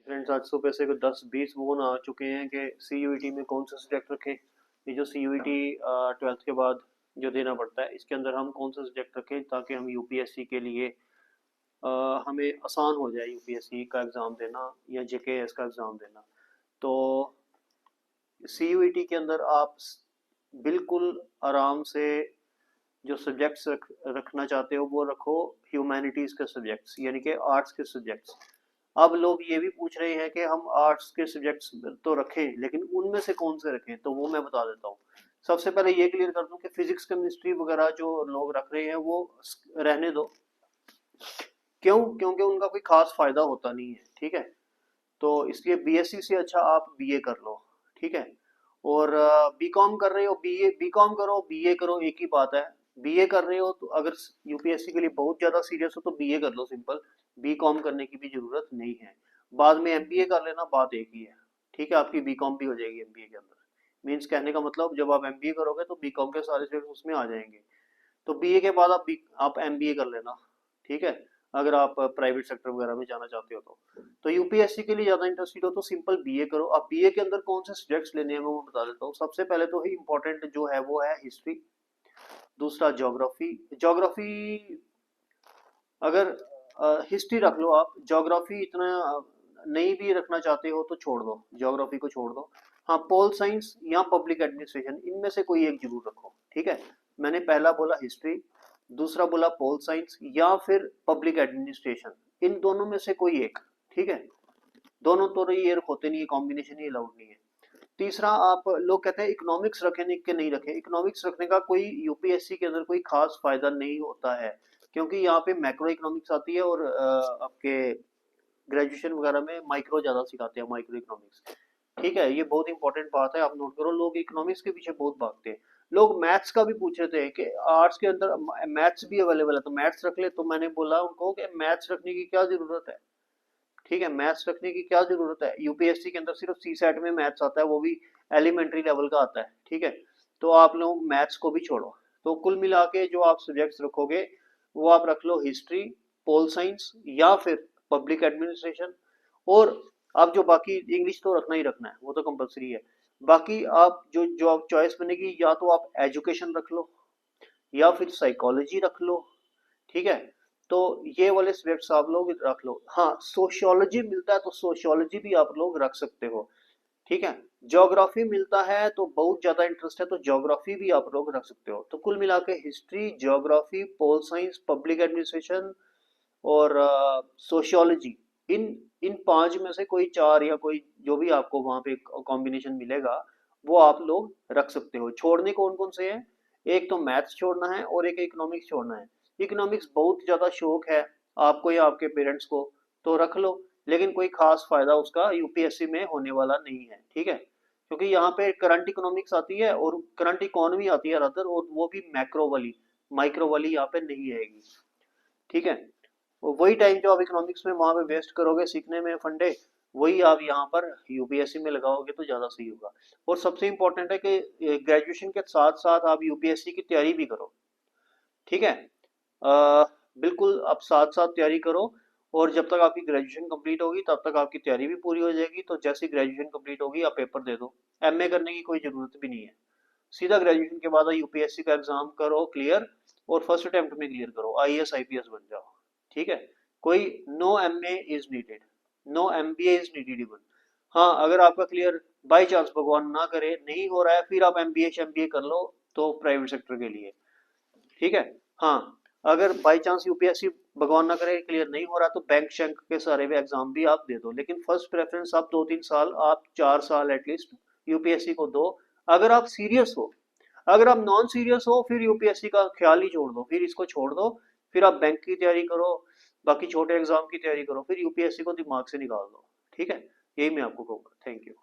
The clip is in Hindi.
फ्रेंड्स, आज सुबह से कोई 10-20 फोन आ चुके हैं कि सीयूईटी में कौन सा सब्जेक्ट रखें। ये जो सीयूईटी 12th के बाद जो देना पड़ता है, इसके अंदर हम कौन सा सब्जेक्ट रखें ताकि हम यूपीएससी के लिए हमें आसान हो जाए यूपीएससी का एग्ज़ाम देना या जेकेएस का एग्ज़ाम देना। तो सीयूईटी के अंदर आप बिल्कुल आराम से जो सब्जेक्ट्स रखना चाहते हो वो रखो, ह्यूमैनिटीज़ के सब्जेक्ट्स यानी कि आर्ट्स के सब्जेक्ट्स। अब लोग ये भी पूछ रहे हैं कि हम आर्ट्स के सब्जेक्ट्स तो रखें, लेकिन उनमें से कौन से रखें, तो वो मैं बता देता हूँ। सबसे पहले ये क्लियर कर दूं कि फिजिक्स केमिस्ट्री वगैरह जो लोग रख रहे हैं वो रहने दो। क्यों? क्योंकि उनका कोई खास फायदा होता नहीं है, ठीक है। तो इसलिए बीएससी से अच्छा आप बीए कर लो, ठीक है। और बीकॉम कर रहे हो, बीए बीकॉम करो, बीए करो, एक ही बात है। बीए कर रहे हो तो अगर यूपीएससी के लिए बहुत ज्यादा सीरियस हो तो बीए कर लो सिंपल, बीकॉम करने की भी जरूरत नहीं है। बाद में एमबीए कर लेना, बात एक ही है, ठीक है। आपकी बीकॉम भी हो जाएगी एमबीए के अंदर। मीन्स कहने का मतलब जब आप एमबीए करोगे तो बीकॉम के सारे सब्जेक्ट उसमें आ जाएंगे। तो बीए के बाद आप एमबीए कर लेना, ठीक है। अगर आप प्राइवेट सेक्टर वगैरह में जाना चाहते हो तो यूपीएससी के लिए ज्यादा इंटरेस्टेड हो तो सिंपल बीए करो। अब बीए के अंदर कौन से सब्जेक्ट्स लेने हैं वो मैं बता देता हूँ। सबसे पहले तो ही इंपॉर्टेंट जो है वो है हिस्ट्री, दूसरा ज्योग्राफी। ज्योग्राफी अगर हिस्ट्री रख लो आप, ज्योग्राफी इतना नहीं भी रखना चाहते हो तो छोड़ दो, ज्योग्राफी को छोड़ दो। हाँ, पोल साइंस या पब्लिक एडमिनिस्ट्रेशन, इनमें से कोई एक जरूर रखो, ठीक है। मैंने पहला बोला हिस्ट्री, दूसरा बोला पोल साइंस या फिर पब्लिक एडमिनिस्ट्रेशन, इन दोनों में से कोई एक, ठीक है। दोनों तो ये होते नहीं है, कॉम्बिनेशन ही अलाउड नहीं है। तीसरा, आप लोग कहते हैं इकोनॉमिक्स रखें कि नहीं रखें। इकोनॉमिक्स रखने का कोई यूपीएससी के अंदर कोई खास फायदा नहीं होता है, क्योंकि यहाँ पे मैक्रो इकोनॉमिक्स आती है और आपके ग्रेजुएशन वगैरह में माइक्रो ज्यादा सिखाते हैं, माइक्रो इकोनॉमिक्स, ठीक है। ये बहुत इंपॉर्टेंट बात है, आप नोट करो। लोग इकोनॉमिक्स के पीछे बहुत भागते हैं। लोग मैथ्स का भी पूछ रहे थे कि आर्ट्स के अंदर मैथ्स भी अवेलेबल है तो मैथ्स रख ले, तो मैंने बोला उनको कि मैथ्स रखने की क्या जरूरत है, ठीक है। मैथ्स रखने की क्या जरूरत है, यूपीएससी के अंदर सिर्फ सी सेट में मैथ्स आता है, वो भी एलिमेंट्री लेवल का आता है, ठीक है। तो आप लोग मैथ्स को भी छोड़ो। तो कुल मिला के जो आप सब्जेक्ट्स रखोगे वो आप रख लो हिस्ट्री, पोल साइंस या फिर पब्लिक एडमिनिस्ट्रेशन। और आप जो बाकी, इंग्लिश तो रखना ही रखना है, वो तो कंपलसरी है। बाकी आप जो जो आप चॉइस बनेगी, या तो आप एजुकेशन रख लो या फिर साइकोलॉजी रख लो, ठीक है। तो ये वाले सब्जेक्ट्स आप लोग रख लो। हाँ, सोशियोलॉजी मिलता है तो सोशियोलॉजी भी आप लोग रख सकते हो, ठीक है। ज्योग्राफी मिलता है तो बहुत ज्यादा इंटरेस्ट है तो ज्योग्राफी भी आप लोग रख सकते हो। तो कुल मिला के history, geography, pol science, public administration और सोशियोलॉजी, इन इन पांच में से कोई चार या कोई जो भी आपको वहां पे कॉम्बिनेशन मिलेगा वो आप लोग रख सकते हो। छोड़ने कौन कौन से हैं? एक तो मैथ्स छोड़ना है और एक इकोनॉमिक्स छोड़ना है। इकोनॉमिक्स बहुत ज्यादा शौक है आपको या आपके पेरेंट्स को तो रख लो, लेकिन कोई खास फायदा उसका यूपीएससी में होने वाला नहीं है, ठीक है। क्योंकि यहाँ पे करंट इकोनॉमिक्स आती है और करंट इकोनॉमी आती है रादर, और वो भी मैक्रो वाली, माइक्रो वाली यहाँ पे नहीं आएगी, ठीक है। और वही टाइम जो आप इकोनॉमिक्स में वहां पे वेस्ट करोगे सीखने में फंडे, वही आप यहाँ पर यूपीएससी में लगाओगे तो ज्यादा सही होगा। और सबसे इंपॉर्टेंट है कि ग्रेजुएशन के साथ साथ आप यूपीएससी की तैयारी भी करो, ठीक है। बिल्कुल आप साथ साथ तैयारी करो। और जब तक आपकी ग्रेजुएशन कंप्लीट होगी तब तक आपकी तैयारी भी पूरी हो जाएगी। तो जैसे ग्रेजुएशन कंप्लीट होगी आप पेपर दे दो, एमए करने की कोई जरूरत भी नहीं है। सीधा ग्रेजुएशन के बाद यूपीएससी का एग्जाम करो क्लियर, और फर्स्ट अटेम्प्ट में क्लियर करो, आईएएस आईपीएस बन जाओ, ठीक है। कोई no MA is needed, no MBA is needed even. हाँ, अगर आपका क्लियर बाई चांस भगवान ना करे नहीं हो रहा है, फिर आप एमबीए एमबीए कर लो, तो प्राइवेट सेक्टर के लिए, ठीक है। हाँ, अगर बाई चांस यूपीएससी भगवान ना करे क्लियर नहीं हो रहा तो बैंक शैंक के सारे भी एग्जाम भी आप दे दो, लेकिन फर्स्ट प्रेफरेंस आप 2-3 साल, आप 4 साल एटलीस्ट यूपीएससी को दो। अगर आप सीरियस हो, अगर आप नॉन सीरियस हो फिर यूपीएससी का ख्याल ही छोड़ दो, फिर इसको छोड़ दो। फिर आप बैंक की तैयारी करो, बाकी छोटे एग्जाम की तैयारी करो, फिर यूपीएससी को दिमाग से निकाल दो, ठीक है। यही मैं आपको कहूँगा। Thank you.